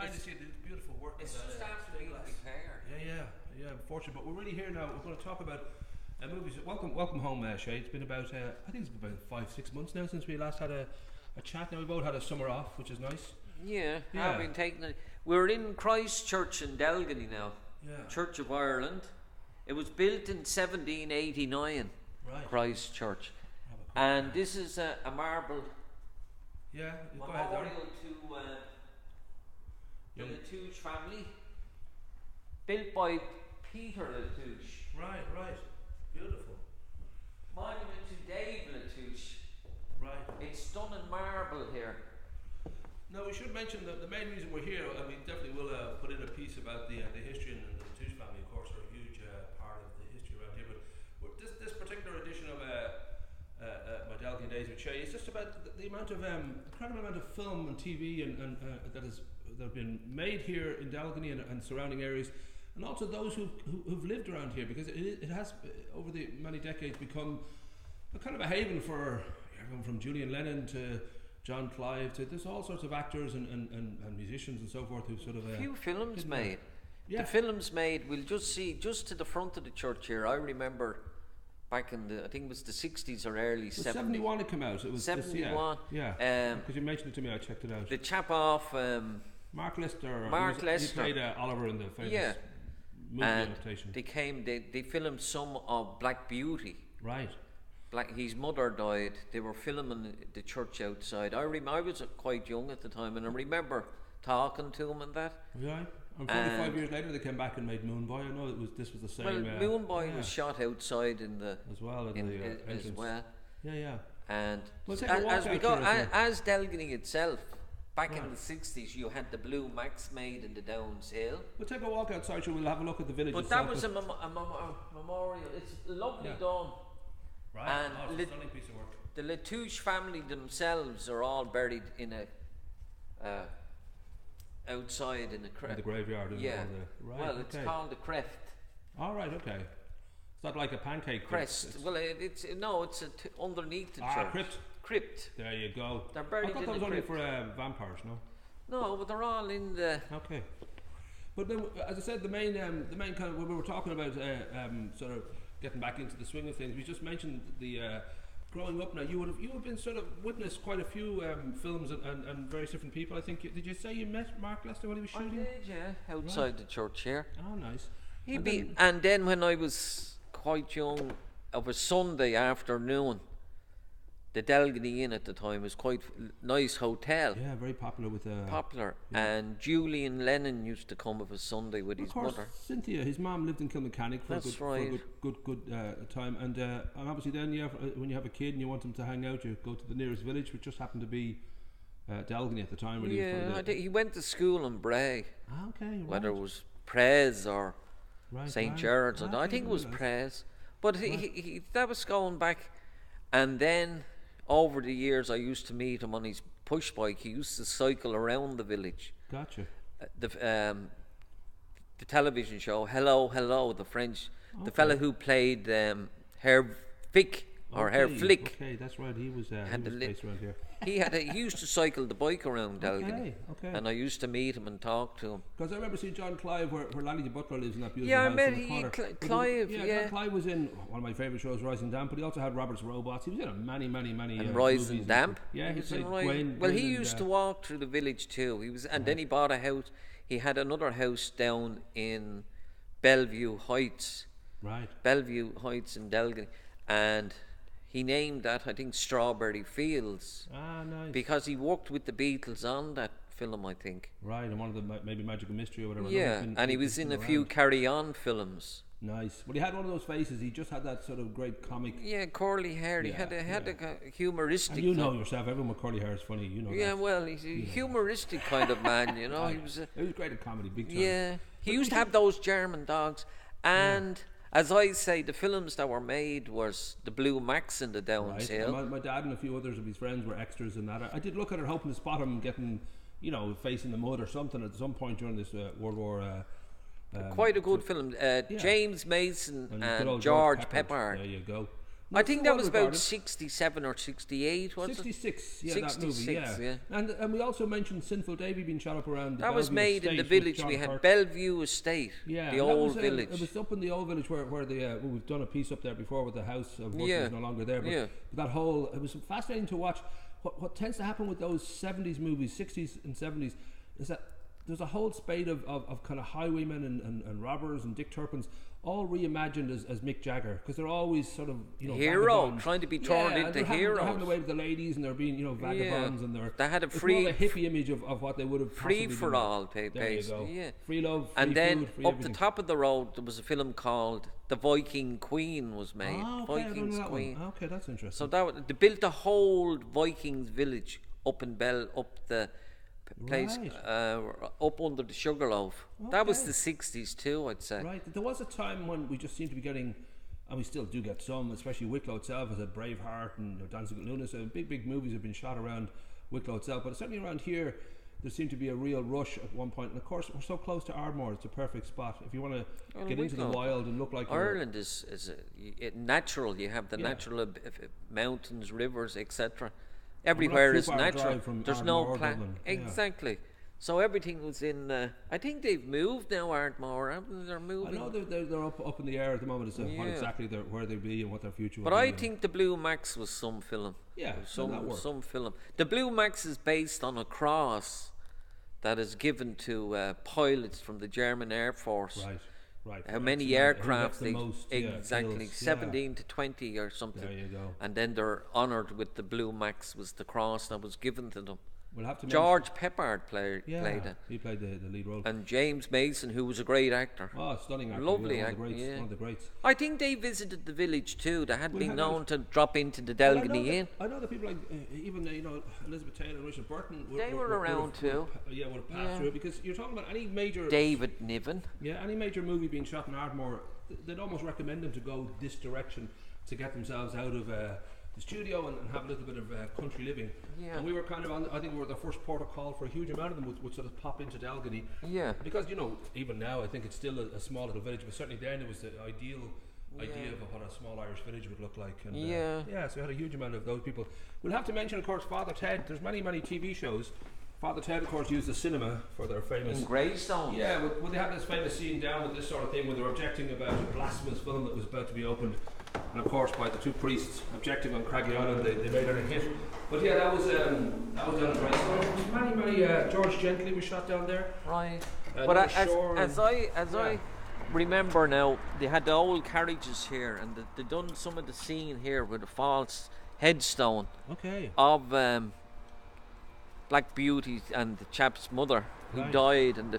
nice to see the beautiful work. It's just after being repaired. Yeah. Unfortunately, but we're really here now. We're going to talk about movies. Welcome home, Shay. It's been about I think it's been about 5-6 months now since we last had a chat. Now we both had a summer off, which is nice. Yeah. I've been taking it. We're in Christchurch in Dalgany now. Yeah. Church of Ireland. It was built in 1789. Right. Christchurch. And this is a marble memorial to the Touche family, built by Peter Touche. Right. Beautiful. Monument to Dave Touche. Right. It's done in marble here. Now we should mention that the main reason we're here, I mean, definitely we'll put in a piece about the history, and the Touche family, of course, are a huge part of the history around here. But this particular edition of My Dalgany Days with Shay, it's just about the amount of incredible amount of film and TV and that have been made here in Dalgany and surrounding areas, and also those who've lived around here, because it has over the many decades become a kind of a haven for everyone from Julian Lennon to John Clive to there's all sorts of actors and musicians and so forth who sort of a few films made. Yeah. The films made, we'll just see just to the front of the church here. I remember back in I think it was the 60s or early 70s. 71 it came out. It was 71. Yeah. Because you mentioned it to me, I checked it out. The chap off Mark Lester. He played Oliver in the famous movie adaptation. They filmed some of Black Beauty. Right. His mother died. They were filming the church outside. I was quite young at the time, and I remember talking to him and that. Yeah. And 45 years later, they came back and made Moon Boy. I know this was the same. Well, Moon Boy was shot outside in the as well as well. Yeah. And as Dalgany itself, back in the 60s, you had the Blue Max made in the Downs Hill. We'll take a walk outside, so we'll have a look at the village. But that was a memorial. It's lovely done. Right. And it's a stunning piece of work. The Touche family themselves are all buried in a outside in the graveyard. Well, it's called the crest. All right. Okay. It's not like a pancake crest. It's underneath the church. Crypt. There you go. They're buried. I thought in that was the only crypt. for vampires. No, but they're all in the. Okay. But then, as I said, the main kind of when we were talking about sort of getting back into the swing of things, we just mentioned the growing up. Now you have been sort of witnessed quite a few films and various different people. I think did you say you met Mark Lester when he was shooting? I did, yeah, outside the church here. Oh, nice. And then when I was quite young, of a Sunday afternoon, the Dalgany Inn at the time was quite nice hotel. Yeah, very popular with popular. Yeah. And Julian Lennon used to come of a Sunday with his mother. Cynthia, his mum lived in Kilmechanic for a good time. And obviously then when you have a kid and you want him to hang out, you go to the nearest village, which just happened to be Dalgany at the time. He went to school in Bray. Okay, right. Whether it was Prez or St. Gerard's. I think it was Prez. But he that was going back. And then over the years, I used to meet him on his push bike. He used to cycle around the village. Gotcha. The television show Hello, the French, the fella who played Herr Flick. Okay, that's right. He was based around here. He used to cycle the bike around Dalgany. Okay. And I used to meet him and talk to him. Because I remember seeing John Clive where Lanny the Butler lives in that beautiful house. I met Clive. John Clive was in one of my favourite shows, Rising Damp, but he also had Robert's Robots. He was in many and Rising Damp. Yeah, he played Gwen. Well, he used to walk through the village too. Then he bought a house. He had another house down in Bellevue Heights. Right. Bellevue Heights in Dalgany, and he named that, I think, Strawberry Fields. Ah, nice. Because he worked with the Beatles on that film, I think. Right, and one of them maybe Magical Mystery or whatever. Yeah, and he was in a few Carry On films. Nice. Well, he had one of those faces. He just had that sort of great comic. Yeah, curly hair. He had a humoristic. And you know yourself, everyone with curly hair is funny. You know. Yeah, that. Well, he's a humoristic kind of man. You know, he was great at comedy, big time. Yeah, he used to have those German dogs, and. Yeah. As I say, the films that were made was the Blue Max in the Downs Hill. My dad and a few others of his friends were extras in that. I did look at it, hoping to spot him getting, facing the mud or something at some point during this World War. Quite a good film. James Mason and George Peppard. There you go. I think that was about 67 or 68, was 66, it? 66, that movie, yeah. And we also mentioned Sinful Davy being shot up around the That was Bellevue made in Estate the with village. John We had Hurt. Bellevue Estate, the old village. It was up in the old village where we've done a piece up there before with the house of Bush is no longer there. But that whole, it was fascinating to watch. What tends to happen with those 70s movies, 60s and 70s, is that there's a whole spate of kind of highwaymen and robbers and Dick Turpins, all reimagined as Mick Jagger, because they're always sort of, you know, hero, vagabonds. trying to be turned into heroes. They're having away with the ladies, and they're being, you know, vagabonds, and they had a it's free, more of a hippie image of what they would have free possibly for been. all, There you basically. go. Yeah. Free love, free and then food, free up everything. the top of the road, there was a film called The Viking Queen was made. Vikings Queen. Okay, that's interesting. So they built a whole Vikings village up in up the place, up under the Sugarloaf. That was the 60s too, I'd say. Right. There was a time when we just seemed to be getting, and we still do get some, especially Wicklow itself, as a Braveheart and Dancing with Luna. So big movies have been shot around Wicklow itself, but certainly around here there seemed to be a real rush at one point. And of course, we're so close to Ardmore; it's a perfect spot if you want to get into the wild and look like Ireland is natural. You have the natural mountains, rivers, etc. Everywhere is natural. There's no plan. Exactly. So everything was in. I think they've moved now, Ardmore. They're moving. I know they're up in the air at the moment as to what exactly where they'll be and what their future will be. But I be. think the Blue Max was some film. Yeah, some film. The Blue Max is based on a cross that is given to pilots from the German Air Force. Right. How many aircraft they exactly kills, 17 to 20 or something. There you go. And then they're honoured with the Blue Max, was the cross that was given to them. We'll have to George Peppard played it. He played the lead role. And James Mason, who was a great actor. Oh, stunning actor. Lovely actor. One of the greats. I think they visited the village too. They had been known to drop into the Delgany Inn. I know that people like even Elizabeth Taylor and Richard Burton. They were around too. Would have passed through it, because you're talking about any major. David Niven. Yeah, any major movie being shot in Ardmore, they'd almost recommend them to go this direction to get themselves out of the studio and have a little bit of country living. Yeah. And we were kind of on, I think we were the first port of call for a huge amount of them would sort of pop into Delgany. Yeah. Because, even now I think it's still a small little village, but certainly then it was the idea of what a small Irish village would look like. And, so we had a huge amount of those people. We'll have to mention, of course, Father Ted. There's many TV shows. Father Ted, of course, used the cinema for their famous... In Greystone. Yeah, well, they had this famous scene down with this sort of thing where they were objecting about a blasphemous film that was about to be opened. And of course, by the two priests objecting on Craggy Island, they made it a hit. But yeah, that was down in Greystone. Many George Gently was shot down there. Right. But as I remember now, they had the old carriages here, and they done some of the scene here with a false headstone of Black Beauty and the chap's mother who died, and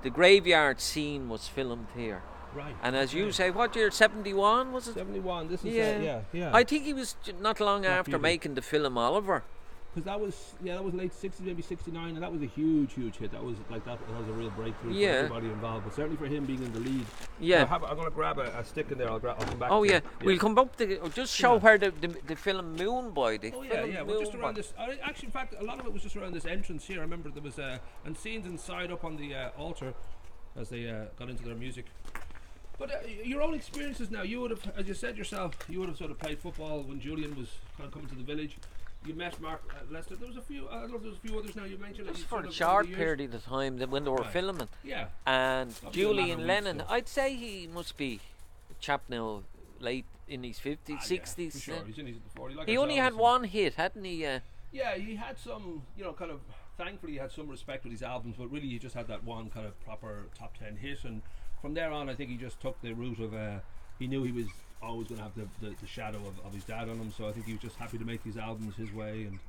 the graveyard scene was filmed here. Right. And as you say, what year? 71 was it? 71. This is yeah. I think he was not long after making the film Oliver. Because that was late 60s, maybe 69, and that was a huge hit. That was a real breakthrough for everybody involved, but certainly for him being in the lead. Yeah. I'm going to grab a stick in there. I'll come back. Oh yeah, we'll come up to just show where the film Moon Boy. Well, just around this. Actually, in fact, a lot of it was just around this entrance here. I remember there was and scenes inside up on the altar as they got into their music. But your own experiences now, you would have, as you said yourself, you would have sort of played football when Julian was kind of coming to the village. You met Mark Lester. There was a few. I don't know if there was a few others now. You mentioned just for a short period of time when they were filming. Yeah. And Julian Lennon, I'd say he must be a chap now, late in his 50s, 60s. Yeah, for sure. He's in his 40s. He only had one hit, hadn't he? Yeah, he had some. Kind of. Thankfully, he had some respect with his albums, but really, he just had that one kind of proper top 10 hit, and from there on, I think he just took the route of. He knew he was always going to have the shadow of his dad on him, so I think he was just happy to make these albums his way. And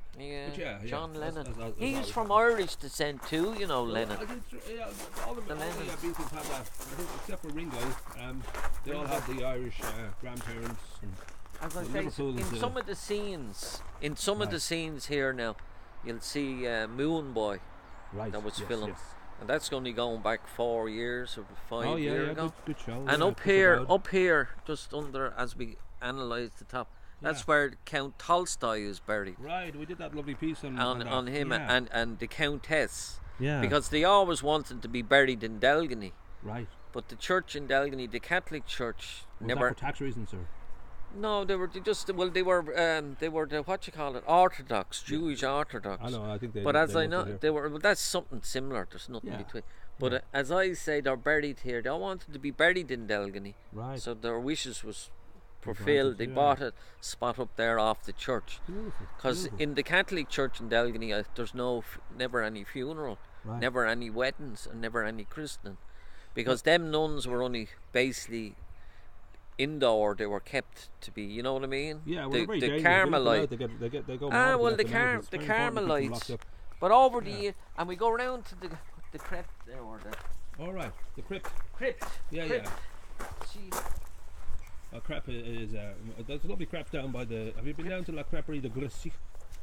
John Lennon. He's from Irish descent too, Lennon. I think all the Beatles have that. I think except for Ringo, they all have the Irish grandparents. And as I say, in some of the scenes here now, you'll see Moon Boy that was filmed. Yes. And that's only going back 4 years or 5 years ago. Good show. And up here, just under, as we analyse the top, that's where Count Tolstoy is buried. Right, we did that lovely piece on him and the Countess. Yeah. Because they always wanted to be buried in Delgany. Right. But the church in Delgany, the Catholic Church, was that for tax reasons, sir? No, they were they were the what you call it, Orthodox, Jewish Orthodox. I know. I think they. But they as I must know, be here. they were. Well, that's something similar. There's nothing between. But as I say, they're buried here. They all wanted to be buried in Delgany. Right. So their wishes was fulfilled. They bought a spot up there off the church. Because in the Catholic Church in Delgany, there's never any funeral, never any weddings, and never any christening, because them nuns were only basically indoor. They were kept to be, you know what I mean? Yeah, well, the Carmelite. They go Ah, mad well, if you let them out. the It's very important to keep them Carmelites. locked up. But over the year, and we go around to the crypt there, or the All right, the crypt. crypt. Yeah, crypt. yeah. See, Crêpe is there's a lovely crêpe down by the. Have you been down to La Crêperie de Grécy?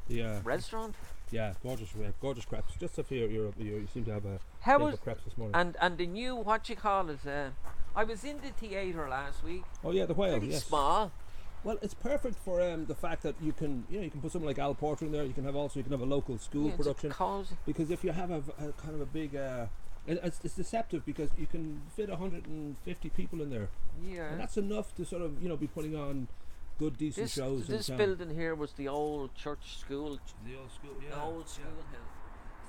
The restaurant. yeah, gorgeous crêpes. Just if you seem to have a How bit was of crêpes this morning. and the new what you call it? I was in the theatre last week. Oh yeah, the whale. Pretty Yes. small. Well, it's perfect for the fact that you can put something like Al Porter in there. You can have a local school Yeah, production. It's cozy. Because if you have a kind of a big, it's deceptive because you can fit 150 people in there, Yeah. and that's enough to sort of be putting on good decent shows. This in town. building here was the old church school. The old school, The old school hill.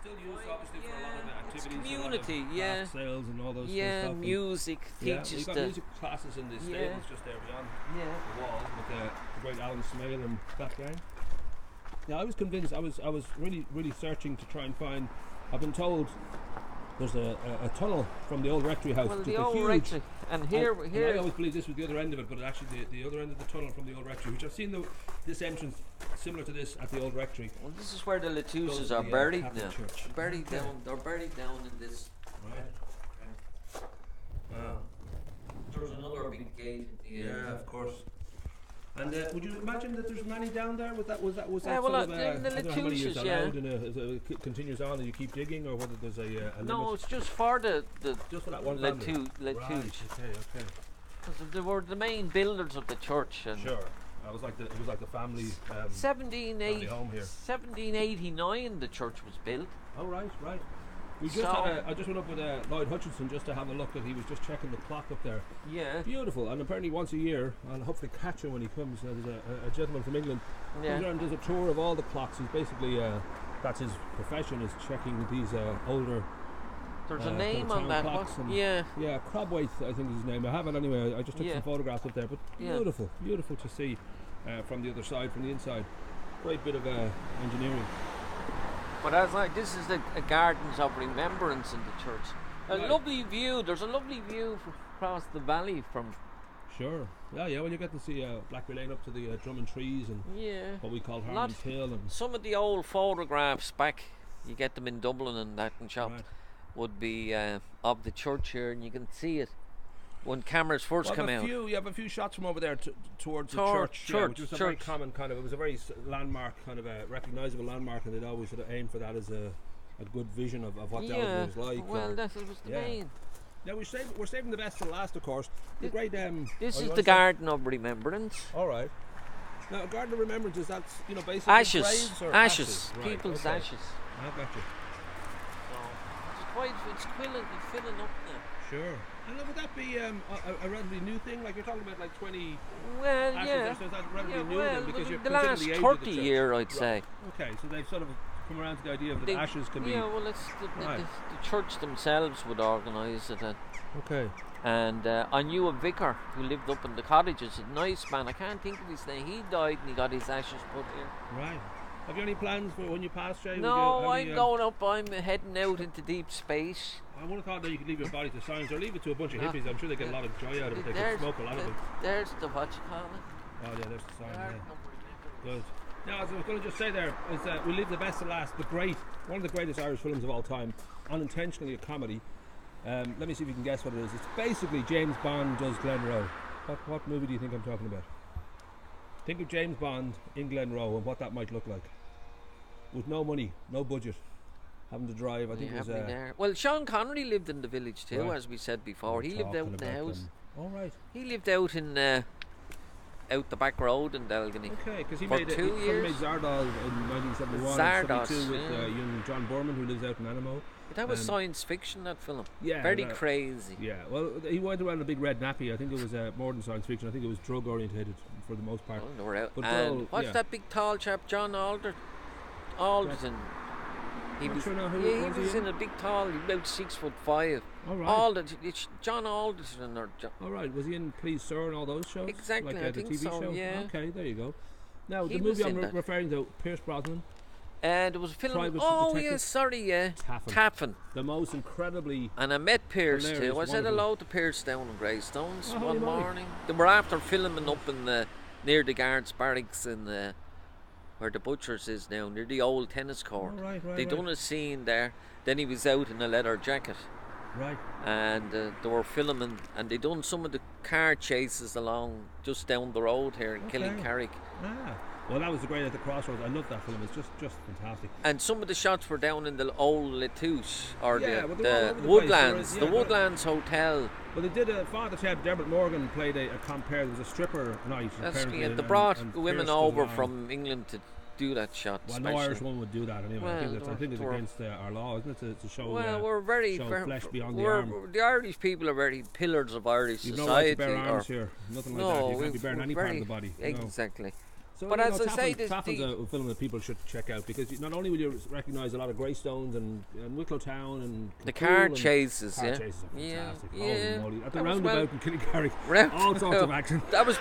Still used obviously for a lot of It's activities. community, a lot of yeah. Craft sales and all those Yeah, stuff. music Yeah, teaches we've got the. music classes in the Yeah. stables just there beyond Yeah. the wall with the great Alan Smale and that gang. Yeah, I was convinced. I was really searching to try and find. I've been told there's a tunnel from the old rectory house. Well, just the a old huge, rectory, and here, and here. I always believed this was the other end of it, but actually the other end of the tunnel from the old rectory, which I've seen this entrance similar to this at the old rectory. Well, this is where the Goes Touches to are the, buried Catholic now. Church. Buried down. They're buried down in this. Right. Wow. There's another big gate. Yeah, of course. And would you imagine that there's many down there? Was that well, sort of, the I don't know how many years Touches, allowed and it continues on and you keep digging, or whether there's a No, limit? it's just for the Just for that one Le family. Touche. Okay. Because they were the main builders of the church. And Sure. It was like the family. 1780 home here. 1789 the church was built. Oh right. We just So- I just went up with Lloyd Hutchinson just to have a look, and he was just checking the clock up there. Yeah. Beautiful, and apparently once a year, I'll hopefully catch him when he comes. There's a gentleman from England Yeah. comes around and does a tour of all the clocks. He's basically that's his profession, is checking these older. There's a kind of name on town that clocks one. and- Yeah. Yeah, Crabwaite, I think is his name. I have it anyway. I just took Yeah. some photographs up there, but Yeah. beautiful to see from the other side, from the inside. Great bit of engineering. But this is the Gardens of Remembrance in the church. A Right. lovely view. There's a lovely view across the valley from. Sure. Yeah. Well, you get to see Blackberry Lane up to the Drummond Trees and Yeah. what we call Lot- Harmon's Hill and. Some of the old photographs back, you get them in Dublin and that and shop, Right. would be of the church here, and you can see it when cameras first come out. You have a few shots from over there towards the Tor- church, church, which was a very church. common kind of. It was a very landmark, kind of a recognisable landmark, and they'd always sort of aim for that as a good vision of what Delgany was like. Well, that was the yeah. main. Now we're saving the best for last, of course. The great. This oh, you is want the to say- Garden of Remembrance. All right. Now, a Garden of Remembrance, is that basically Ashes, graves or ashes, Right, people's okay. ashes. I got you. It's filling up now. Sure. And would that be a relatively new thing? Like you're talking about, like 20 Well, ashes, yeah. so is that relatively Yeah, new well, then? Because you're the considering last the age of 30 the church. year, I'd Right. say. Okay, so they've sort of come around to the idea of that They- ashes can be. Yeah, well, it's Right. the church themselves would organise it. Okay. And I knew a vicar who lived up in the cottages, a nice man. I can't think of his name. He died and he got his ashes put here. Right. Have you any plans for when you pass, Shay? No, I'm going up. I'm heading out into deep space. I would have thought that you could leave your body to science or leave it to a bunch of hippies. I'm sure they get a lot of joy out of it. They could smoke a lot of it. There's the what you call it. Oh, yeah, there's the sign. Yeah. Good. Now, as I was going to just say there, is we leave the best to last. One of the greatest Irish films of all time, unintentionally a comedy. Let me see if you can guess what it is. It's basically James Bond does Glenroe. What movie do you think I'm talking about? Think of James Bond in Glenroe and what that might look like. With no money, no budget, having to drive. I think it was. There. Well, Sean Connery lived in the village too, Right. as we said before. He lived out in the house. All right. He lived out in out the back road in Delgany. Okay, because he For made 2 years. made Zardal in 1971 Zardos, and 72 with yeah. young John Borman, who lives out in Animo. That was science fiction, that film. Yeah, Very right. crazy. Yeah, well, he went around a big red nappy. I think it was more than science fiction. I think it was drug orientated for the most part. Oh, they were out. But And what's that big tall chap, John Alderton? He was, he was in a big tall, about 6'5". All right. John Alderton or John. All right. Was he in Please Sir and all those shows? Exactly, Like I the think TV so, show? yeah. Okay, there you go. Now, He the was movie in I'm that. referring to, Pierce Brosnan, And there was a film. Private Oh, Detective. yes, sorry, yeah. Taffin. The most incredibly... And I met Pierce Hilarious, too. I said wonderful. hello to Pierce down in Greystones Oh, one holy moly. morning. They were after filming up in near the guards barracks in where the butchers is now, near the old tennis court. Oh, right. They done a scene there. Then he was out in a leather jacket. Right. And they were filming, and they done some of the car chases along just down the road here in Killycarrick. Ah. Well, that was the great at the Crossroads. I love that film. It's just fantastic. And some of the shots were down in the old Touche or Yeah, well, the they're all over the Woodlands, place. the Yeah, Woodlands Hotel. Well, they did Father Ted Dermot Morgan played a compare. There was a stripper night. That's apparently, yeah, they and brought Pierce women was over along. from England to do that shot. Well, no especially. Irish one would do that anyway. Well, I think it's we're- against our law, isn't it, to show? Well, we're very, show very flesh beyond the we're, arm. the Irish people are very pillars of Irish You've no right society. to bear arms here. Nothing like that. You can't be bearing any part of the body. No. Exactly. So, But as I say, Taffin's a film that people should check out because not only will you recognise a lot of Greystones and Wicklow Town and The Kilcool car and chases, car yeah. chases are Yeah, fantastic. yeah. Holy moly. At the That was roundabout in Killycarrick, Round- all sorts of action. That was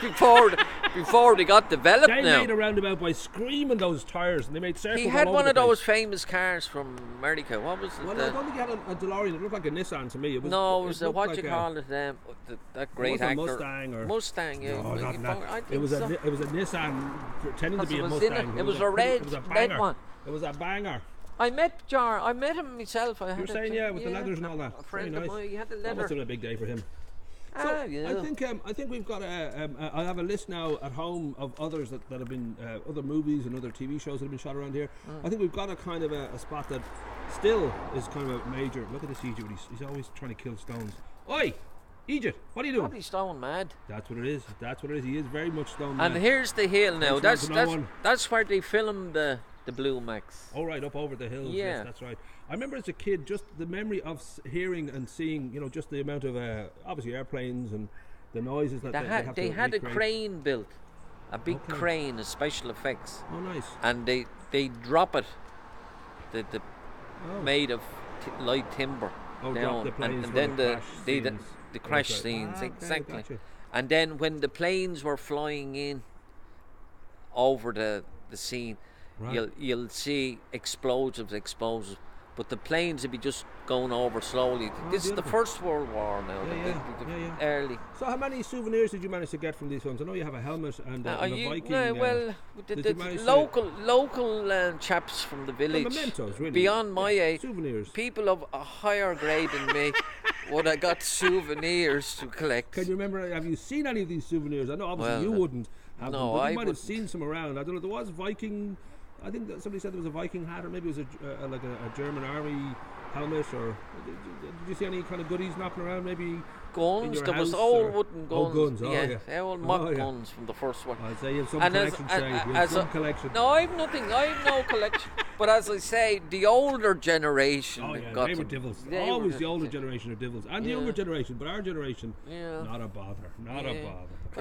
before they got developed They now. made a roundabout by screaming those tyres and they made circles He had all one over of the place. those famous cars from America. What was it? Well, I don't think he had a DeLorean. It looked like a Nissan to me. It was, No, it was looked what like you call it? That great wasn't a actor. Mustang or- Mustang, yeah. No, not that. I think It was so. a Nissan pretending to Because be it a was in Mustang. it. It was a red banger. one. It was a banger. I met him myself. You were saying, yeah, with the leathers and all that. A friend Very of nice. mine, he had the That leather. must have been a big day for him. So yeah. I think we've got I have a list now at home of others that have been other movies and other TV shows that have been shot around here. I think we've got a kind of a spot that still is kind of a major. Look at this Egypt. He's always trying to kill stones. Oi, Egypt, what are you doing? Probably stone mad. That's what it is. That's what it is. He is very much stone mad. And here's the hill now. Don't show it to no one. That's where they filmed the Blue Max. Oh, right, up over the hills. Yeah. Yes, that's right. I remember as a kid, just the memory of hearing and seeing, just the amount of obviously airplanes and the noises that They had a recreate. crane built, a big crane of special effects, Oh, nice. and they drop it, the Oh. made of light timber Oh, drop down, the planes and for then the the crash scenes. crash That's right. scenes Okay, exactly. gotcha. And then when the planes were flying in over the scene, Right. you'll see explosives, but the planes would be just going over slowly. This is the beautiful. First World War now, Yeah. early. So how many souvenirs did you manage to get from these films? I know you have a helmet and a Viking. Well, did the you manage to- local chaps from the village, mementos, really. beyond my age, Souvenirs. people of a higher grade than me, would have got souvenirs to collect. Can you remember, have you seen any of these souvenirs? I know obviously Well, you wouldn't have no, them, but I you might have wouldn't. seen some around. I don't know, there was Viking, I think that somebody said there was a Viking hat, or maybe it was like a German army helmet, or did you see any kind of goodies knocking around, maybe in Guns, your there was house, old or- wooden Oh, guns. guns, oh, yeah, yeah. old Oh, mock yeah. guns from the first one. I'd say you have some And as- collection, Shay. You have as some a- collection. No, I've nothing. I've no collection. But as I say, the older generation Oh yeah, got they were them. devils. They Always were the older generation are devils, and the Yeah. younger generation. But our generation, Yeah. not a bother, not a bother.